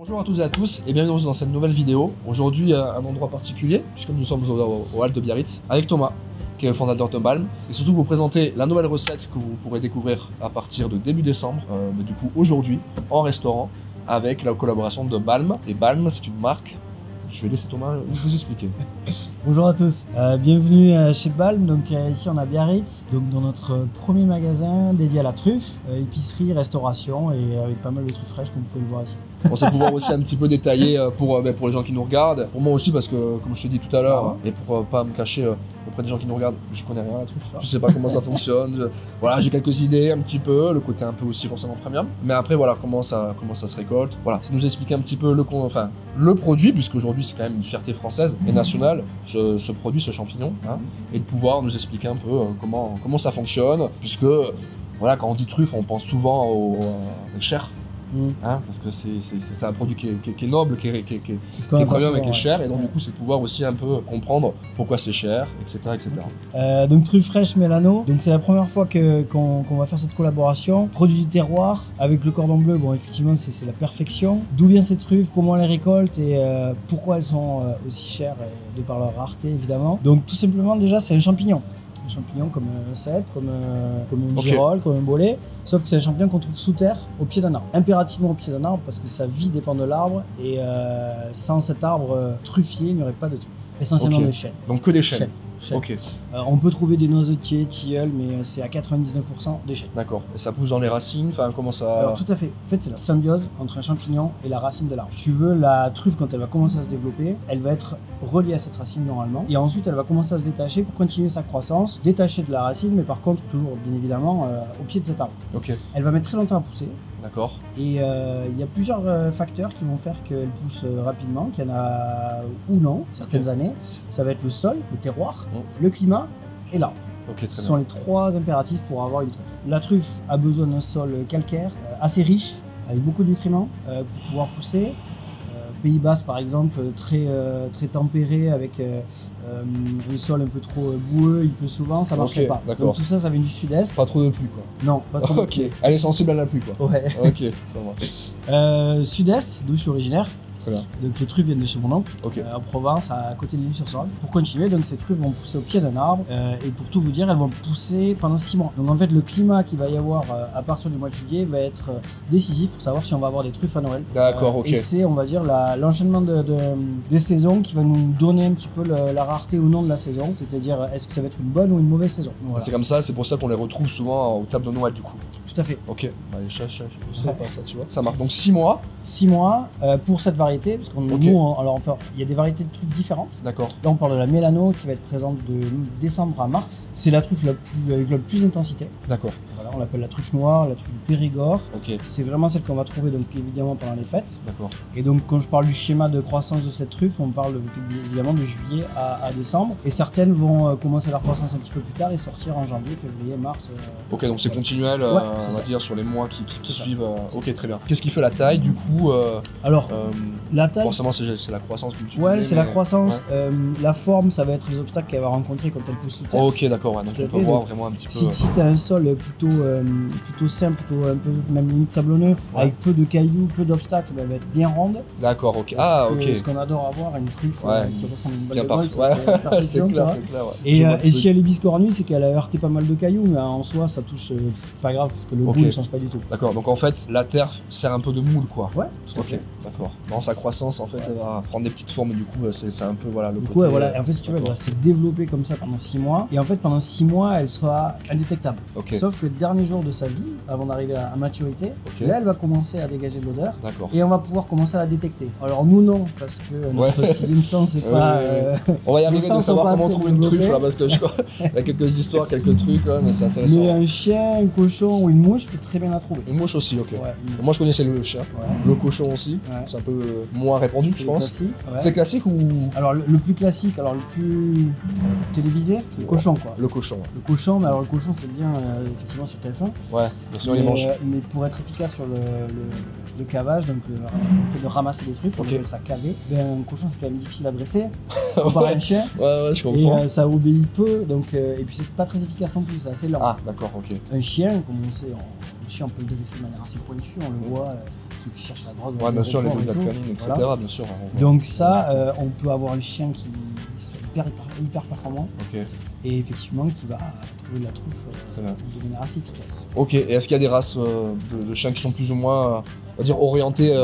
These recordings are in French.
Bonjour à toutes et à tous et bienvenue dans cette nouvelle vidéo. Aujourd'hui un endroit particulier puisque nous sommes au Halte de Biarritz avec Thomas qui est le fondateur de Balm et surtout vous présenter la nouvelle recette que vous pourrez découvrir à partir de début décembre, mais du coup aujourd'hui en restaurant avec la collaboration de Balm. Et Balm c'est une marque, je vais laisser Thomas vous expliquer. Bonjour à tous, bienvenue chez Balm. Donc ici on a Biarritz, donc dans notre premier magasin dédié à la truffe, épicerie, restauration et avec pas mal de truffes fraîches comme vous pouvez le voir ici. On sait pouvoir aussi un petit peu détailler pour les gens qui nous regardent, pour moi aussi parce que comme je te dis tout à l'heure, et pour pas me cacher auprès des gens qui nous regardent, je connais rien à la truffe, je sais pas comment ça fonctionne, voilà, j'ai quelques idées un petit peu, le côté un peu aussi forcément premium, mais après voilà comment ça se récolte, voilà, ça nous explique un petit peu le produit, puisque aujourd'hui c'est quand même une fierté française et nationale, ce produit, ce champignon, hein, et de pouvoir nous expliquer un peu comment ça fonctionne, puisque voilà, quand on dit truffe, on pense souvent aux chair. Hein, parce que c'est un produit qui est noble, qui est premium et qui est cher, et donc du coup c'est pouvoir aussi un peu comprendre pourquoi c'est cher, etc. Okay. Donc truffe fraîche Mélano, donc c'est la première fois qu'on va faire cette collaboration. Produit du terroir avec le cordon bleu, bon effectivement c'est la perfection. D'où viennent ces truffes, comment on les récolte et pourquoi elles sont aussi chères, de par leur rareté évidemment. Donc tout simplement déjà c'est un champignon. Champignon comme un cèpe, comme une girole, comme un bolet, sauf que c'est un champignon qu'on trouve sous terre, au pied d'un arbre. Impérativement au pied d'un arbre parce que sa vie dépend de l'arbre et sans cet arbre truffier, il n'y aurait pas de truffe. Essentiellement des chênes. Donc que des chênes. Ok. On peut trouver des noisetiers, tilleuls, mais c'est à 99% des chênes. D'accord. Et ça pousse dans les racines, enfin comment ça... Alors tout à fait. En fait c'est la symbiose entre un champignon et la racine de l'arbre. Tu veux, la truffe quand elle va commencer à se développer, elle va être reliée à cette racine normalement, et ensuite elle va commencer à se détacher pour continuer sa croissance, détachée de la racine, mais par contre toujours bien évidemment au pied de cet arbre. Ok. Elle va mettre très longtemps à pousser. D'accord. Et il y a plusieurs facteurs qui vont faire qu'elle pousse rapidement, qu'il y en a ou non, certaines années. Ça va être le sol, le terroir, le climat et l'arbre. Ce sont les trois impératifs pour avoir une truffe. La truffe a besoin d'un sol calcaire, assez riche, avec beaucoup de nutriments, pour pouvoir pousser. Pays Basque par exemple, très tempéré, avec un sol un peu trop boueux, il pleut souvent, ça marcherait pas. Donc tout ça vient du sud-est. Pas trop de pluie quoi. Non, pas trop de pluie. Elle est sensible à la pluie quoi. Ouais. Ok, ça marche. Sud-est, d'où je suis originaire. Très bien. Donc les truffes viennent de chez mon oncle, en Provence, à côté de l'Île-sur-Sorgue. Pour continuer, donc ces truffes vont pousser au pied d'un arbre et pour tout vous dire, elles vont pousser pendant 6 mois. Donc en fait, le climat qu'il va y avoir à partir du mois de juillet va être décisif pour savoir si on va avoir des truffes à Noël. D'accord, ok. Et c'est, on va dire, l'enchaînement des saisons qui va nous donner un petit peu la rareté ou non de la saison. C'est-à-dire, est-ce que ça va être une bonne ou une mauvaise saison. Voilà. C'est comme ça, c'est pour ça qu'on les retrouve souvent aux tables de Noël du coup. Tout à fait. Ok, bah, les chats, je sais pas ça, tu vois. Ça marche. Donc 6 mois. 6 mois pour cette variété, parce qu'on alors enfin, il y a des variétés de truffes différentes. D'accord. Là on parle de la Mélano qui va être présente de décembre à mars. C'est la truffe avec la plus d'intensité. D'accord. Voilà, on l'appelle la truffe noire, la truffe du Périgord. Ok. C'est vraiment celle qu'on va trouver donc évidemment pendant les fêtes. D'accord. Et donc quand je parle du schéma de croissance de cette truffe, on parle évidemment de juillet à décembre. Et certaines vont commencer leur croissance un petit peu plus tard et sortir en janvier, février, mars. Ok, donc c'est continuel, on va dire, sur les mois qui suivent. Ok, très bien. Qu'est-ce qui fait la taille du coup Alors, la taille... Forcément, c'est la croissance. Ouais, c'est la croissance. Ouais. La forme, ça va être les obstacles qu'elle va rencontrer quand elle pousse sous terre. Ok, d'accord. Ouais. Donc on peut voir vraiment un petit peu... Si tu as un sol plutôt simple, plutôt un peu même limite sablonneux, avec peu de cailloux, peu d'obstacles, elle va être bien ronde. D'accord, ok. Ce qu'on adore avoir, une truffe qui ressemble à une balle de golf, c'est clair, c'est clair. Et si elle est biscornue, c'est qu'elle a heurté pas mal de cailloux, mais en soi, ça touche... pas grave, parce que le goût ne change pas du tout. D'accord, donc en fait, la terre sert un peu de moule, quoi. Ouais, tout à fait. D'accord. Dans sa croissance, en fait, elle va prendre des petites formes, du coup, c'est un peu, voilà, le côté... Ouais, voilà. Et en fait, si tu veux, elle va se développer comme ça pendant 6 mois. Et en fait, pendant 6 mois, elle sera indétectable. Sauf que le dernier jour de sa vie, avant d'arriver à maturité, là, elle va commencer à dégager de l'odeur. Et on va pouvoir commencer à la détecter. Alors, nous, non, parce que notre sixième sens, c'est pas... On va y arriver de savoir comment trouver une truffe, là, parce que je crois il y a quelques histoires, quelques trucs, mais c'est intéressant. Mais un chien, un cochon ou une mouche peut très bien la trouver. Une mouche aussi, ok. Moi, je connaissais le chien, le cochon aussi. C'est un peu moins répandu, je pense. C'est classique ou... Alors, le plus classique, le plus télévisé, c'est le cochon, quoi. Le cochon, ouais. Le cochon, mais alors le cochon, c'est bien, effectivement, sur TF1. Ouais, sinon il mange. Mais pour être efficace sur le cavage, donc le fait de ramasser des trucs, on appelle ça caver. Un cochon, c'est quand même difficile à dresser, comparé à un chien. Ouais, je comprends. Et ça obéit peu, donc, et puis c'est pas très efficace non plus, c'est assez lent. Ah, d'accord, ok. Un chien, comme on sait, un chien, on peut le dresser de manière assez pointue, on le voit. ceux qui cherchent la drogue. Ouais, bien sûr, les brigades brigades canines, etc. Voilà. Bien sûr. Donc ça, on peut avoir un chien qui soit hyper performant Ok, et effectivement qui va trouver la truffe très bien. de manière assez efficace. Ok, et est-ce qu'il y a des races de chiens qui sont plus ou moins, on va dire, orientés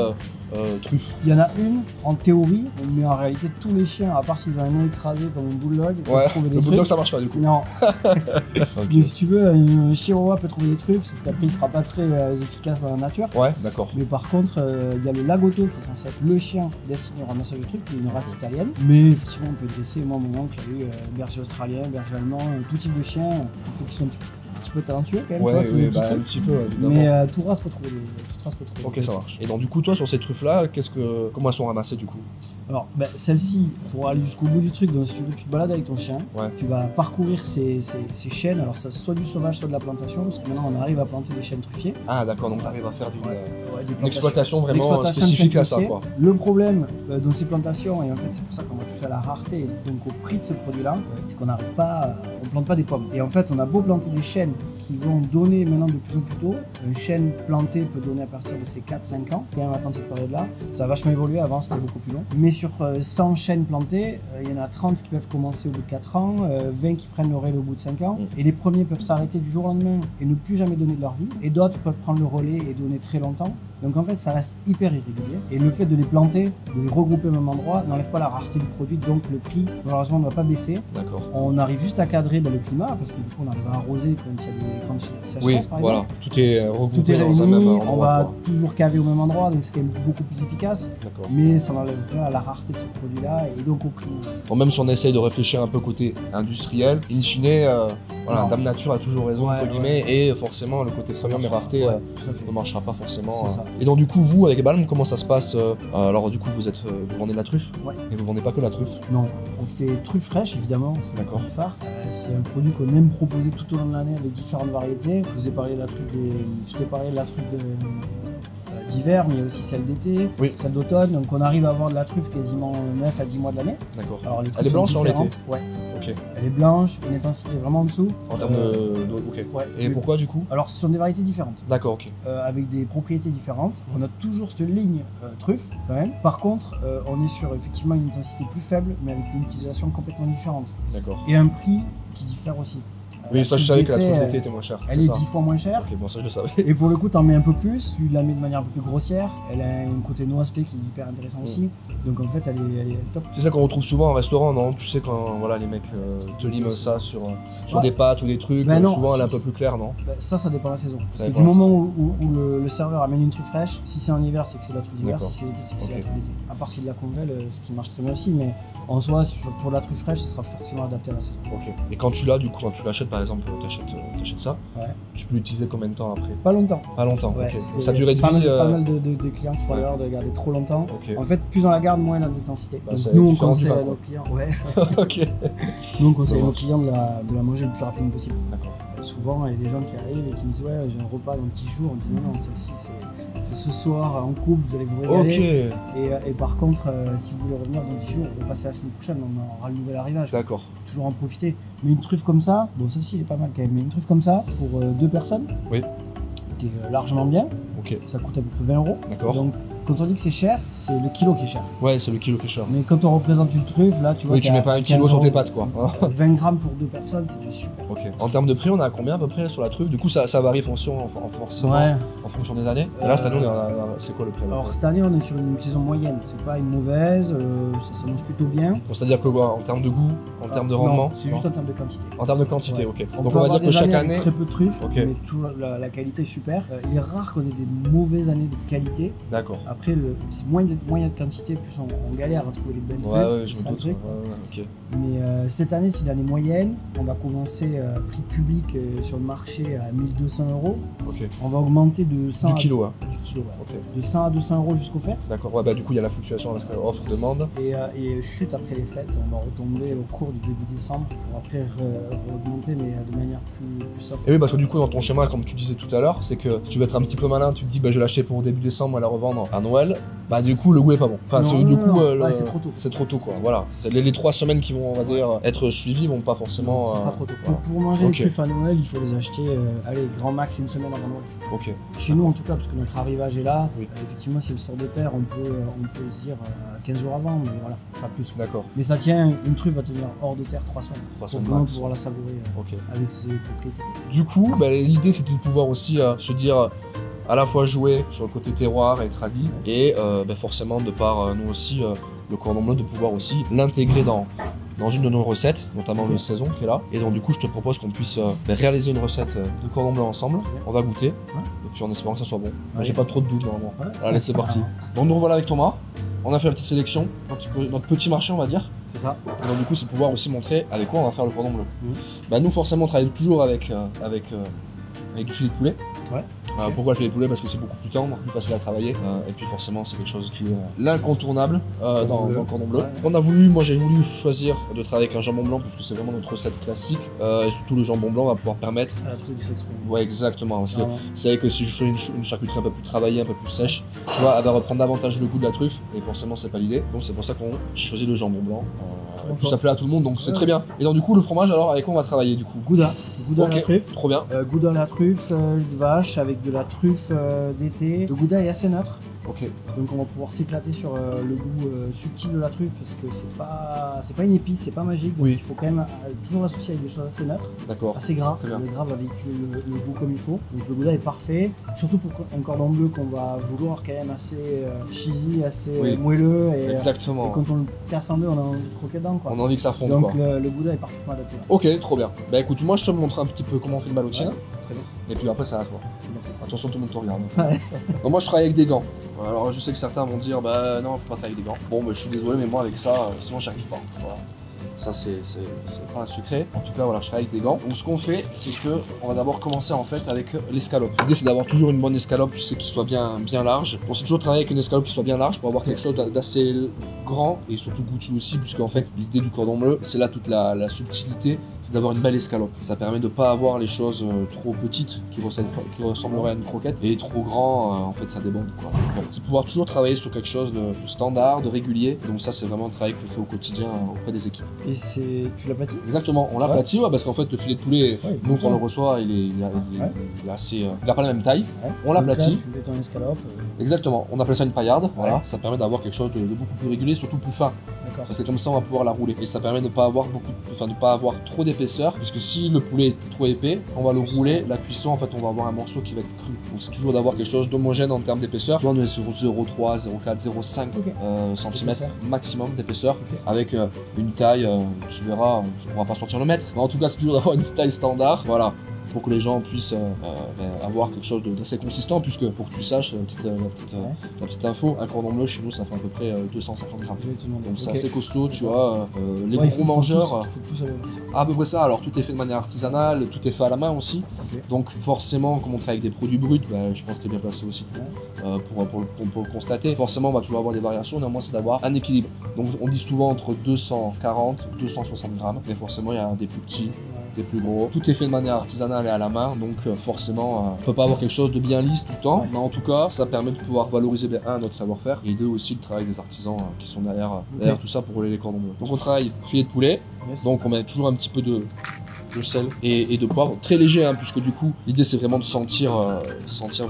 truffe? Il y en a une en théorie, mais en réalité tous les chiens, à part s'ils ont un nez écrasé comme un bulldog, peuvent Ouais, trouver des le truffes. bulldog ça marche pas du coup. Non, Ok. mais si tu veux, un chihuahua peut trouver des truffes, sauf qu'après il sera pas très efficace dans la nature. Ouais, d'accord. Mais par contre, il y a le Lagotto qui est censé être le chien destiné au ramassage de trucs, qui est une race italienne. Mais effectivement, on peut dresser. Moi, mon oncle a eu berger australien, berger allemand, tout type de chien. Il faut qu'ils soient un petit peu talentueux quand même. Ouais, tu vois, oui, qu'ils aient bah, des un petits petit peu, trucs. évidemment. Mais toute race peut trouver des Ok, des ça trucs. marche. Et donc du coup, toi, sur ces truffes-là, comment elles sont ramassées du coup? Alors, celle-ci, pour aller jusqu'au bout du truc, donc si tu veux, tu te balades avec ton chien, Ouais. tu vas parcourir ces chênes. Alors, ça soit du sauvage, soit de la plantation, parce que maintenant on arrive à planter des chênes truffiers. Ah d'accord, donc t'arrives à faire Ouais, des une plantations. exploitation vraiment L'exploitation de spécifique chênes à ça, truffiers. quoi. Le problème dans ces plantations, et en fait c'est pour ça qu'on va toucher à la rareté et donc au prix de ce produit-là, c'est qu'on n'arrive pas, on plante pas des pommes. Et en fait on a beau planter des chênes qui vont donner maintenant de plus en plus tôt, un chêne planté peut donner à partir de ses 4-5 ans, quand même attendre cette période-là, ça a vachement évolué, avant c'était beaucoup plus long. Mais sur 100 chênes plantés, il y en a 30 qui peuvent commencer au bout de 4 ans, 20 qui prennent le relais au bout de 5 ans, et les premiers peuvent s'arrêter du jour au lendemain et ne plus jamais donner de leur vie, et d'autres peuvent prendre le relais et donner très longtemps. Donc en fait ça reste hyper irrégulier, et le fait de les planter, de les regrouper au même endroit, n'enlève pas la rareté du produit, donc le prix malheureusement ne va pas baisser. D'accord. On arrive juste à cadrer le climat, parce que du coup on arrive à arroser quand il y a des grandes sécheresses Oui, par voilà. exemple. Tout est regroupé Tout est dans un même réuni, endroit. on va quoi. toujours caver au même endroit, donc c'est quand même beaucoup plus efficace, D'accord. mais ça n'enlève rien à la rareté de ce produit-là, et donc au prix. Bon, même si on essaye de réfléchir un peu côté industriel, in fine, voilà, Non. Dame Nature a toujours raison, Ouais, entre guillemets, et forcément le côté premium et rareté Ouais, tout à fait. ne marchera pas forcément. C'est ça. Et donc du coup, vous, avec Balm, comment ça se passe alors du coup, vous vendez de la truffe, Ouais. mais vous vendez pas que la truffe. Non, on fait truffe fraîche évidemment, c'est D'accord. le phare. C'est un produit qu'on aime proposer tout au long de l'année avec différentes variétés. Je vous ai parlé de la truffe je t'ai parlé de la truffe d'hiver, mais il y a aussi celle d'été, Oui. celle d'automne. Donc on arrive à avoir de la truffe quasiment 9 à 10 mois de l'année. D'accord. Alors les Elle est truffes blanche sont en l'été. différentes. Ouais. Ok. Elle est blanche, une intensité vraiment en dessous. En termes ok. Ouais. Et Mais- pourquoi du coup? Alors ce sont des variétés différentes. D'accord, ok. Avec des propriétés différentes. On a toujours cette ligne truffe quand même. Par contre, on est sur effectivement une intensité plus faible, mais avec une utilisation complètement différente. D'accord. Et un prix qui diffère aussi. Oui, La ça je truffe savais que la d'été, truffe d'été était moins chère. elle c'est est ça. 10 fois moins chère. Ok, bon ça je le savais. Et pour le coup, t'en mets un peu plus, tu la mets de manière un peu plus grossière. Elle a un côté noisette qui est hyper intéressant aussi. Donc en fait, elle est top. C'est ça qu'on retrouve souvent en restaurant, non? Tu sais quand voilà les mecs te liment ça sur Ouais. des pâtes ou des trucs, Ben non, souvent elle est un c'est- peu plus claire, non? Ça dépend de la saison. Parce Ça que dépend du de la moment où le serveur amène une truffe fraîche, si c'est en hiver, c'est que c'est de la truffe d'hiver. D'accord. Si c'est l'été, c'est que c'est Ok. la truffe d'été. À part si de la congèle, ce qui marche très bien aussi. Mais en soi, pour la truffe fraîche, ça sera forcément adapté à la saison. Ok. Et quand tu l'as, du coup, quand tu l'achètes par exemple, t'achètes ça, Ouais. tu peux l'utiliser combien de temps après? Pas longtemps. Pas longtemps, Ouais, ok. parce Donc que ça durée de pas vie. mal, pas mal de clients qui font ouais. l'erreur de garder trop longtemps. Ok. En fait, plus on la garde, moins elle a d'intensité. Bah, Donc c'est nous, on différent du conseille vin, à quoi. nos clients, ouais. Ok. Nous, on conseille à Ça nos marche. clients de la manger le plus rapidement possible. D'accord. Souvent, il y a des gens qui arrivent et qui me disent ouais, j'ai un repas dans 10 jours. On dit non, celle-ci, c'est ce soir en couple, vous allez vous régaler. Ok. Et par contre, si vous voulez revenir dans 10 jours, on va passer la semaine prochaine, on aura le nouvel arrivage. D'accord. Faut toujours en profiter. Mais une truffe comme ça, bon, celle-ci est pas mal quand même, mais une truffe comme ça, pour 2 personnes, Oui. t'es largement bien. Ok. Ça coûte à peu près 20 €. D'accord. Donc, quand on dit que c'est cher, c'est le kilo qui est cher. Ouais, c'est le kilo qui est cher. Mais quand on représente une truffe, là, tu vois. Oui, tu t'es mets à pas un 15 kilo sur tes €. pattes, quoi. 20 grammes pour 2 personnes, c'est déjà super. Ok. En termes de prix, on est à combien à peu près sur la truffe? Du coup, ça varie forcément en fonction des années. Et là, cette année, c'est quoi le prix? Alors cette année, on est sur une saison moyenne. C'est pas une mauvaise, ça s'annonce plutôt bien. Donc, c'est-à-dire que quoi, en termes de goût, en termes de Non, rendement? c'est juste en termes de quantité. En termes de quantité, Ouais. ok. On Donc peut on va avoir dire que des chaque années avec année. très peu de truffes, Ok. mais toujours la qualité est super. Il est rare qu'on ait des mauvaises années de qualité. D'accord. Après, c'est moins il y a de quantité, plus on galère à trouver les belles Ouais, truffes. ouais, c'est je ça me le doute. truc. Ouais, ok. Mais cette année, c'est une année moyenne. On va commencer prix public sur le marché à 1 200 €. Ok. On va augmenter de 100 Du kilo, hein. du kilo, ouais. Ok. De 100 à 200 € jusqu'aux fêtes. D'accord. Ouais, bah du coup, il y a la fluctuation parce que offre-demande. Et chute après les fêtes, on va retomber au cours du début décembre pour après augmenter, mais de manière plus soft. Et oui, parce que du coup, dans ton schéma, comme tu disais tout à l'heure, c'est que si tu veux être un petit peu malin, tu te dis, bah, je vais l'acheter pour début décembre et la revendre à Noël, bah du coup le goût est pas bon. Enfin Non, du non, coup non. Ouais, c'est trop tôt. C'est trop tôt quoi. Voilà. Les 3 semaines qui vont on va dire être suivies vont pas forcément. Ça sera trop tôt. Voilà. Pour manger Ok. les truffes à Noël, il faut les acheter, allez, grand max une semaine avant Noël. Ok. Chez nous en tout cas, parce que notre arrivage est là. Oui. Effectivement, si elle sort de terre, on peut se dire 15 jours avant, mais voilà, pas plus. D'accord. Mais ça tient, une truffe va tenir hors de terre 3 semaines. 3 Pour semaines vraiment max. pouvoir la savourer Ok. avec ses propriétés. Du coup, bah, l'idée c'était de pouvoir aussi se dire à la fois jouer sur le côté terroir et tradi et bah, forcément de par nous aussi le cordon bleu de pouvoir aussi l'intégrer dans une de nos recettes, notamment Ok. le saison qui est là. Et donc du coup je te propose qu'on puisse bah, réaliser une recette de cordon bleu ensemble. Très bien. On va goûter Ouais. et puis en espérant que ça soit bon. Ouais. J'ai pas trop de doutes normalement. Ouais. Allez c'est parti. Donc nous revoilà avec Thomas. On a fait la petite sélection, notre petit marché on va dire. C'est ça. Et donc du coup c'est pouvoir aussi montrer avec quoi on va faire le cordon bleu. Mhm. Bah nous forcément on travaille toujours avec du filet de poulet. Ouais. Pourquoi le filet de poulet? Parce que c'est beaucoup plus tendre, plus facile à travailler. Et puis forcément c'est quelque chose qui est l'incontournable dans le cordon bleu. Ouais. Moi j'ai voulu choisir de travailler avec un jambon blanc parce que c'est vraiment notre recette classique. Et surtout le jambon blanc va pouvoir permettre. À la truffe du sexe. Ouais exactement. Parce que Vraiment. c'est vrai que si je choisis une charcuterie un peu plus travaillée, un peu plus sèche, tu vois, elle va reprendre davantage le goût de la truffe et forcément c'est pas l'idée. Donc c'est pour ça qu'on choisit le jambon blanc. Et puis ça plaît à tout le monde donc c'est Ouais. très bien. Et donc du coup le fromage alors avec quoi on va travailler du coup? Gouda. Gouda à la Ok, truffe. trop bien. Gouda à la truffe de vache avec de la truffe d'été. Le gouda est assez neutre. Ok, Donc on va pouvoir s'éclater sur le goût subtil de la truffe parce que c'est pas une épice, c'est pas magique. Donc Oui. il faut quand même toujours l'associer avec des choses assez neutres, d'accord. assez gras. Très bien. Le gras va véhiculer le goût comme il faut. Donc le gouda est parfait. Surtout pour un cordon bleu qu'on va vouloir quand même assez cheesy, assez Oui. moelleux. Et Exactement. quand on le casse en deux, on a envie de croquer dedans. Quoi. On a envie que ça fonde Donc quoi. le gouda est parfaitement adapté. Là. Ok, trop bien. Bah écoute, moi je te montre un petit peu comment on fait une ballotine. Ouais, très bien. Et puis après c'est à toi. C'est bon. Attention, tout le monde te regarde. Ouais. Donc moi je travaille avec des gants. Alors je sais que certains vont dire bah non, faut pas travailler avec des gants. Bon bah je suis désolé mais moi avec ça, sinon j'y arrive pas. Voilà. Ça c'est pas un secret. En tout cas voilà, je travaille avec des gants. Donc ce qu'on fait, c'est que on va d'abord commencer en fait avec l'escalope. L'idée c'est d'avoir toujours une bonne escalope, tu sais, qui soit bien large. On sait toujours travailler avec une escalope qui soit bien large pour avoir quelque chose d'assez grand et surtout goûtu aussi, puisque en fait l'idée du cordon bleu, c'est là toute la subtilité, c'est d'avoir une belle escalope. Ça permet de pas avoir les choses trop petites qui ressembleraient à une croquette et trop grand, en fait ça déborde quoi. Donc c'est pouvoir toujours travailler sur quelque chose de standard, de régulier. Donc ça c'est vraiment un travail que je fais au quotidien auprès des équipes. Et tu l'aplatis? Exactement, on l'aplatit parce qu'en fait le filet de poulet, Ouais, nous quand on le ouais. reçoit, il est assez, il a pas la même taille. Ouais. On l'aplatit. Donc là, tu mets ton escalope. Exactement, on appelle ça une paillarde. Voilà, Ouais. ça permet d'avoir quelque chose de beaucoup plus régulier, surtout plus fin. D'accord. Parce que comme ça on va pouvoir la rouler et ça permet de pas avoir de pas avoir trop d'épaisseur, puisque si le poulet est trop épais, on va le rouler, la cuisson en fait on va avoir un morceau qui va être cru. Donc c'est toujours d'avoir quelque chose d'homogène en termes d'épaisseur. Là on est sur 0,3, 0,4, 0,5 Ok. cm D'épaisseur. maximum d'épaisseur, Ok. avec une taille, tu verras, on va pas sortir le mètre, mais en tout cas c'est toujours d'avoir une taille standard, voilà, pour que les gens puissent avoir quelque chose d'assez consistant, puisque pour que tu saches, la petite info, un cordon bleu chez nous ça fait à peu près 250 grammes. Je vais te demander. Donc c'est Ok. assez costaud, tu vois. Les Ouais, gros mangeurs, Il faut tous aller au à peu près ça. Alors tout est fait de manière artisanale, tout est fait à la main aussi. Ok. Donc forcément, comme on travaille avec des produits bruts, bah, je pense que t'es bien placé aussi pour le constater. Forcément, on va toujours avoir des variations. Néanmoins, c'est d'avoir un équilibre. Donc on dit souvent entre 240 et 260 grammes. Mais forcément, il y a des plus petits, des plus gros. Tout est fait de manière artisanale et à la main. Donc forcément, on peut pas avoir quelque chose de bien lisse tout le temps. Ouais. Mais en tout cas, ça permet de pouvoir valoriser notre savoir-faire et deux aussi le travail des artisans qui sont derrière tout ça pour rouler les cordons bleus. Donc on travaille filet de poulet. Yes. Donc on met toujours un petit peu de sel et de poivre, très léger hein, puisque du coup l'idée c'est vraiment de sentir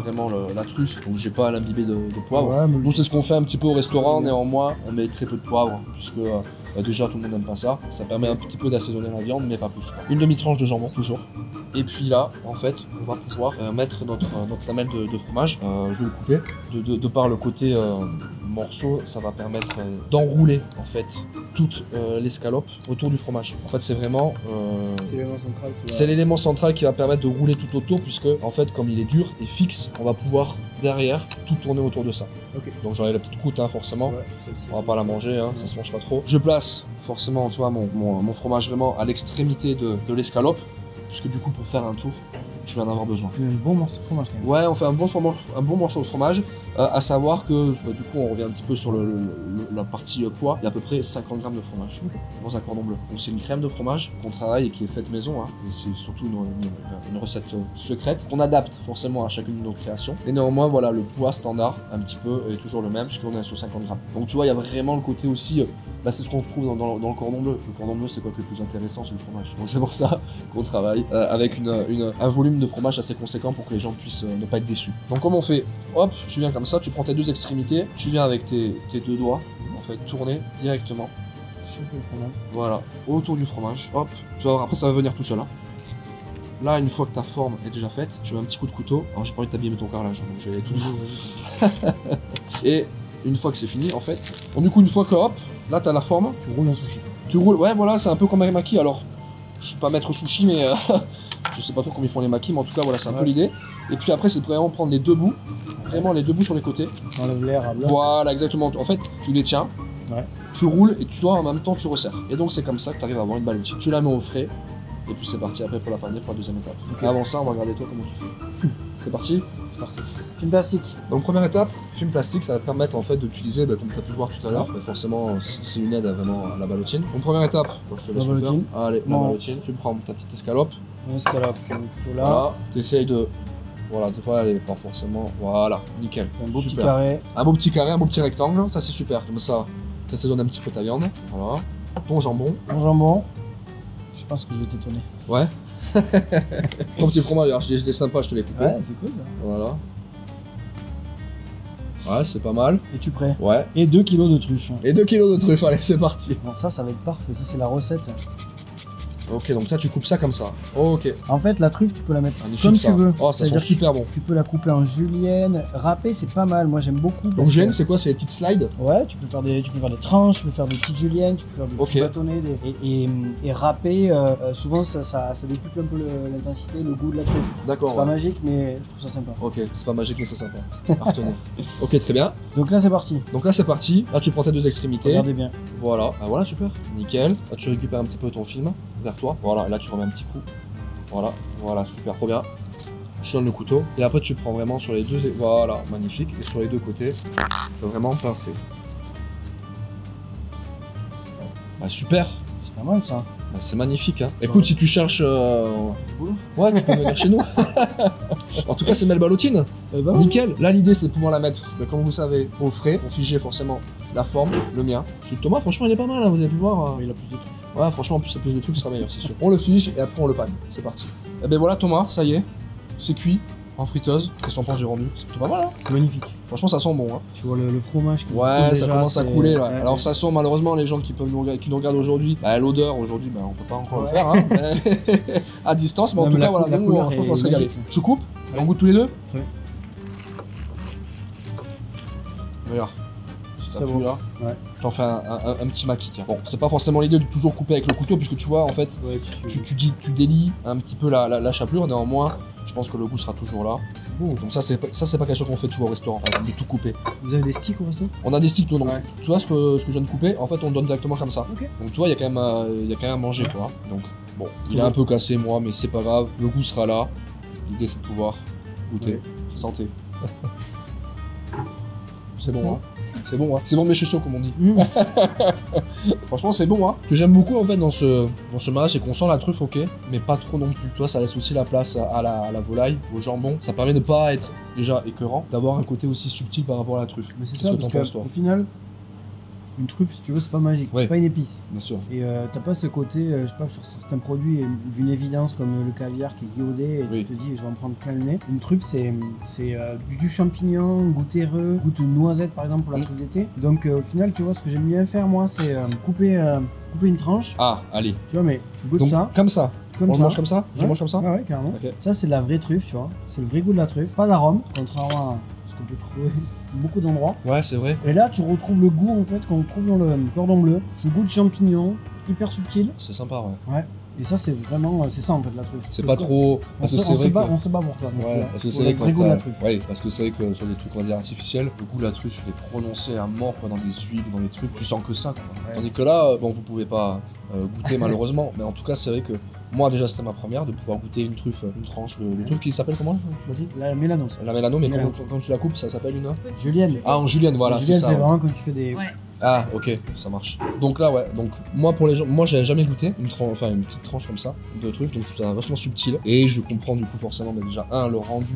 vraiment la truffe, donc j'ai pas à l'imbiber de poivre. Ouais, mais Nous c'est ce qu'on fait un petit peu au restaurant, Ouais. néanmoins on met très peu de poivre puisque déjà tout le monde n'aime pas ça, ça permet un petit peu d'assaisonner la viande mais pas plus quoi. Une demi-tranche de jambon toujours, et puis là en fait on va pouvoir mettre notre lamelle de fromage, je vais le couper, de par le côté morceau, ça va permettre d'enrouler en fait toute l'escalope autour du fromage. En fait c'est vraiment c'est l'élément central. c'est l'élément central qui va permettre de rouler tout autour, puisque en fait comme il est dur et fixe, on va pouvoir derrière tout tourner autour de ça. Ok. Donc j'enlève la petite croûte hein, forcément, Ouais, celle-ci. on va pas la manger, hein, ça se mange pas trop. Je place forcément tu vois, mon fromage vraiment à l'extrémité de l'escalope, puisque du coup pour faire un tour, je vais en avoir besoin. Tu mets un bon morceau de fromage quand même. Ouais, on fait un bon morceau de fromage, À savoir que, du coup, on revient un petit peu sur la partie poids. Il y a à peu près 50 grammes de fromage dans un cordon bleu. Donc c'est une crème de fromage qu'on travaille et qui est faite maison. Hein. Et c'est surtout une recette secrète qu'on adapte forcément à chacune de nos créations. Et néanmoins, voilà, le poids standard, un petit peu, est toujours le même puisqu'on est sur 50 grammes. Donc tu vois, il y a vraiment le côté aussi... c'est ce qu'on trouve dans le cordon bleu. Le cordon bleu, c'est quoi que le plus intéressant, c'est le fromage. Donc c'est pour ça qu'on travaille avec un volume de fromage assez conséquent pour que les gens puissent ne pas être déçus. Donc comme on fait, hop, tu viens comme ça, tu prends tes deux extrémités, tu viens avec tes deux doigts, en fait, tourner directement. Voilà, autour du fromage, hop. Tu vois, après ça va venir tout seul. Hein. Là, une fois que ta forme est déjà faite, tu mets un petit coup de couteau. Alors j'ai pas envie de t'abîmer ton carrelage, donc je vais aller tout doucement. Et une fois que c'est fini, en fait, bon, du coup, une fois que hop, là t'as la forme. Tu roules un sushi. Tu roules, ouais, voilà, c'est un peu comme un maki. Alors, je suis pas maître sushi, mais je sais pas trop comment ils font les makis, mais en tout cas, voilà, c'est un peu l'idée. Et puis après, c'est de vraiment prendre les deux bouts, vraiment les deux bouts sur les côtés. Enlève l'air à bloc. Voilà, exactement. En fait, tu les tiens, tu roules et tu dois en même temps tu resserres. Et donc, c'est comme ça que tu arrives à avoir une ballotine. Tu la mets au frais, et puis c'est parti après pour la panier pour la deuxième étape. Okay. Avant ça, on va regarder toi comment tu fais. C'est parti? C'est parti. Film plastique. Donc première étape, film plastique, ça va te permettre en fait d'utiliser, comme tu as pu voir tout à l'heure, forcément c'est une aide à vraiment à la ballotine. Donc première étape, je te laisse le faire. Allez, la ballotine, tu prends ta petite escalope. Une escalope, là. Voilà, tu essayes de... Voilà, des fois elle est pas forcément... Voilà, nickel. Un beau petit carré. Un beau petit carré, un beau petit rectangle, ça c'est super. Comme ça, tu assaisonnes un petit peu ta viande. Voilà. Ton jambon. Ton jambon. Je pense que je vais t'étonner. Ouais. Ton petit fromage, alors je l'ai sympa, je te l'ai coupé. Ouais, c'est cool ça. Voilà. Ouais, c'est pas mal. Es-tu prêt? Ouais. Et 2 kilos de truffes. Et 2 kilos de truffes, allez, c'est parti. Bon, ça va être parfait, ça c'est la recette. Ok, donc là tu coupes ça comme ça. Ok. En fait, la truffe, tu peux la mettre comme tu veux. Oh, ça sent super bon. Tu peux la couper en julienne. Râpée, c'est pas mal. Moi, j'aime beaucoup. Donc julienne, c'est quoi? C'est les petites slides? Ouais, tu peux faire des tranches, tu peux faire des petites juliennes, tu peux faire des petits bâtonnets. Et râpé, souvent ça décuple un peu l'intensité, le goût de la truffe. D'accord. C'est pas magique, mais je trouve ça sympa. Ok, c'est pas magique, mais c'est sympa. À retenir. Ok, très bien. Donc là, c'est parti. Là, tu prends tes deux extrémités. Regardez bien. Voilà. Ah voilà, super. Nickel. Là, tu récupères un petit peu ton film vers toi. Voilà, et là tu remets un petit coup. Voilà, voilà, super, trop bien. Je donne le couteau. Et après tu prends vraiment sur les deux... Voilà, magnifique. Et sur les deux côtés, tu peux vraiment pincer. Bah super. C'est pas mal ça. Bah, c'est magnifique, hein. Écoute, si tu cherches... Ouais, tu peux venir chez nous. En tout cas, c'est belle ballotine. Nickel. Là, l'idée, c'est de pouvoir la mettre, comme vous savez, au frais, pour figer forcément la forme, le mien. Celui de Thomas, franchement, il est pas mal, hein, vous avez pu voir. Il a plus de trucs. Ouais, franchement, en plus, il y a plus de trucs, ce sera meilleur, c'est sûr. On le fige et après, on le panne. C'est parti. Et ben voilà, Thomas, ça y est. C'est cuit en friteuse. Qu'est-ce que t'en penses du rendu? C'est plutôt pas mal, hein. C'est magnifique. Franchement, ça sent bon, hein. Tu vois le fromage qui ouais, ça déjà, commence à couler, là. Ouais, alors, ça sent, malheureusement, les gens qui nous regardent aujourd'hui, bah, l'odeur, aujourd'hui, bah, on peut pas encore le faire, hein. À distance, mais en tout cas, voilà, nous, je pense qu'on va se régaler. Je coupe et on goûte tous les deux. Ouais. Regarde. Ça bon. là. Ouais. Je t'en fais un petit maquis, tiens. Bon, c'est pas forcément l'idée de toujours couper avec le couteau, puisque tu vois, en fait, tu délies un petit peu la chapelure, néanmoins, je pense que le goût sera toujours là. C'est beau. Donc ça, c'est pas quelque chose qu'on fait tout au restaurant, par exemple, de tout couper. Vous avez des sticks au resto? On a des sticks, toi, donc ouais. Tu vois ce que je viens de couper, en fait, on le donne directement comme ça. Okay. Donc tu vois, il y a quand même à manger, quoi. Donc, bon, il est un peu cassé, moi, mais c'est pas grave, le goût sera là. L'idée, c'est de pouvoir goûter. Ouais. Santé. C'est bon, hein. C'est bon, hein. C'est bon mais chaud comme on dit. Franchement c'est bon, hein. Ce que j'aime beaucoup en fait dans ce mariage, c'est qu'on sent la truffe, ok, mais pas trop non plus. Tu vois, ça laisse aussi la place à la volaille, au jambon. Ça permet de pas être déjà écœurant, d'avoir un côté aussi subtil par rapport à la truffe. Mais c'est ça, parce qu'au final, une truffe, si tu veux, c'est pas magique, c'est pas une épice. Bien sûr. Et t'as pas ce côté, je sais pas, sur certains produits, d'une évidence comme le caviar qui est iodé, et tu te dis, je vais en prendre plein le nez. Une truffe, c'est du champignon, goût terreux, goût de noisette par exemple pour la truffe d'été. Donc au final, tu vois, ce que j'aime bien faire, moi, c'est couper une tranche. Ah, allez. Tu vois, mais tu goûtes donc, ça. Comme ça. On le mange comme ça? Je mange comme ça? Ouais, carrément. Okay. Ça, c'est de la vraie truffe, tu vois. C'est le vrai goût de la truffe. Pas d'arôme, contrairement à ce qu'on peut trouver beaucoup d'endroits. Ouais, c'est vrai. Et là, tu retrouves le goût en fait qu'on trouve dans le cordon bleu. Ce goût de champignon, hyper subtil. C'est sympa, ouais. Ouais. Et ça, c'est vraiment, c'est ça en fait la truffe. C'est pas trop. On se bat pour ça. Ouais, parce que c'est vrai que la truffe. Ouais, parce que c'est vrai que sur des trucs on va dire artificiels, le goût de la truffe il est prononcé à mort quoi, dans des huiles, dans des trucs. Tu sens que ça. Quoi. Ouais, tandis que là, bon, vous pouvez pas goûter malheureusement, mais en tout cas, c'est vrai que moi déjà c'était ma première de pouvoir goûter une truffe, une tranche, le truc qui s'appelle comment tu m'as dit? La mélanose. La mélano, mais Mélano. quand tu la coupes, ça s'appelle une... Julienne. Ah, en julienne, voilà, Julienne, c'est c'est ça. Ouais. vraiment quand tu fais des. Ouais. Ah, ok, ça marche. Donc là, ouais, donc moi pour les gens, moi j'avais jamais goûté une petite tranche comme ça de truffe, donc je trouve ça vachement subtil. Et je comprends du coup forcément, mais déjà, le rendu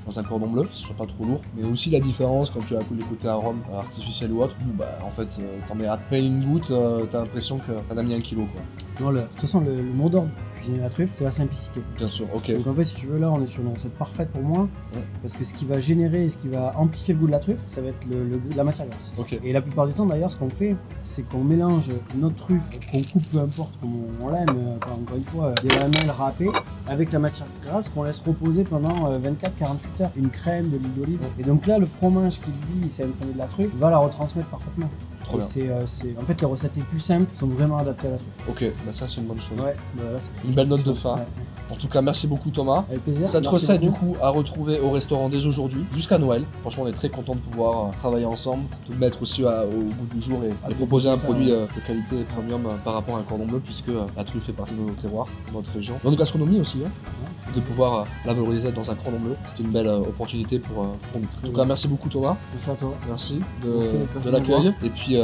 dans un cordon bleu, que ce soit pas trop lourd, mais aussi la différence quand tu as les côtés arômes artificiels ou autres, où bah en fait t'en mets à peine une goutte, t'as l'impression que t'en as mis 1 kilo quoi. Non, de toute façon, le mot d'ordre pour cuisiner la truffe, c'est la simplicité. Bien sûr, ok. Donc en fait, si tu veux, là, on est sur une recette parfaite pour moi, Ouais. parce que ce qui va générer et ce qui va amplifier le goût de la truffe, ça va être la matière grasse. Ok. Et la plupart du temps, d'ailleurs, ce qu'on fait, c'est qu'on mélange notre truffe, qu'on coupe peu importe comment on l'aime, encore une fois, des lamelles râpées, avec la matière grasse qu'on laisse reposer pendant 24-48 heures. Une crème, de l'huile d'olive. Et donc là, le fromage qui, lui, s'est imprégné de la truffe, va la retransmettre parfaitement. Trop bien. En fait, les recettes les plus simples sont vraiment adaptées à la truffe. Ok, bah ça c'est une bonne chose. Ouais, bah là, c'est Une belle note de fin. Ouais. En tout cas, merci beaucoup Thomas. Avec plaisir. Cette Merci recette du beaucoup. coup à retrouver au restaurant dès aujourd'hui jusqu'à Noël. Franchement, on est très content de pouvoir travailler ensemble, de mettre aussi au goût du jour et proposer un ça, produit ouais. de qualité premium par rapport à un cordon bleu, puisque la truffe fait partie de nos terroirs, de notre région, dans notre gastronomie aussi, hein, de pouvoir la valoriser dans un cordon bleu. C'était une belle opportunité pour nous. En tout cas, merci beaucoup Thomas. Merci à toi. Merci Merci de de l'accueil. Et puis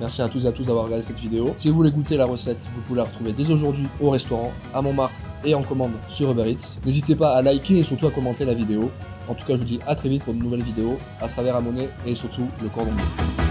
merci à tous et à tous d'avoir regardé cette vidéo. Si vous voulez goûter la recette, vous pouvez la retrouver dès aujourd'hui au restaurant, à Montmartre et en commande sur Uber Eats. N'hésitez pas à liker et surtout à commenter la vidéo. En tout cas, je vous dis à très vite pour de nouvelles vidéos à travers Amoné et surtout le cordon bleu.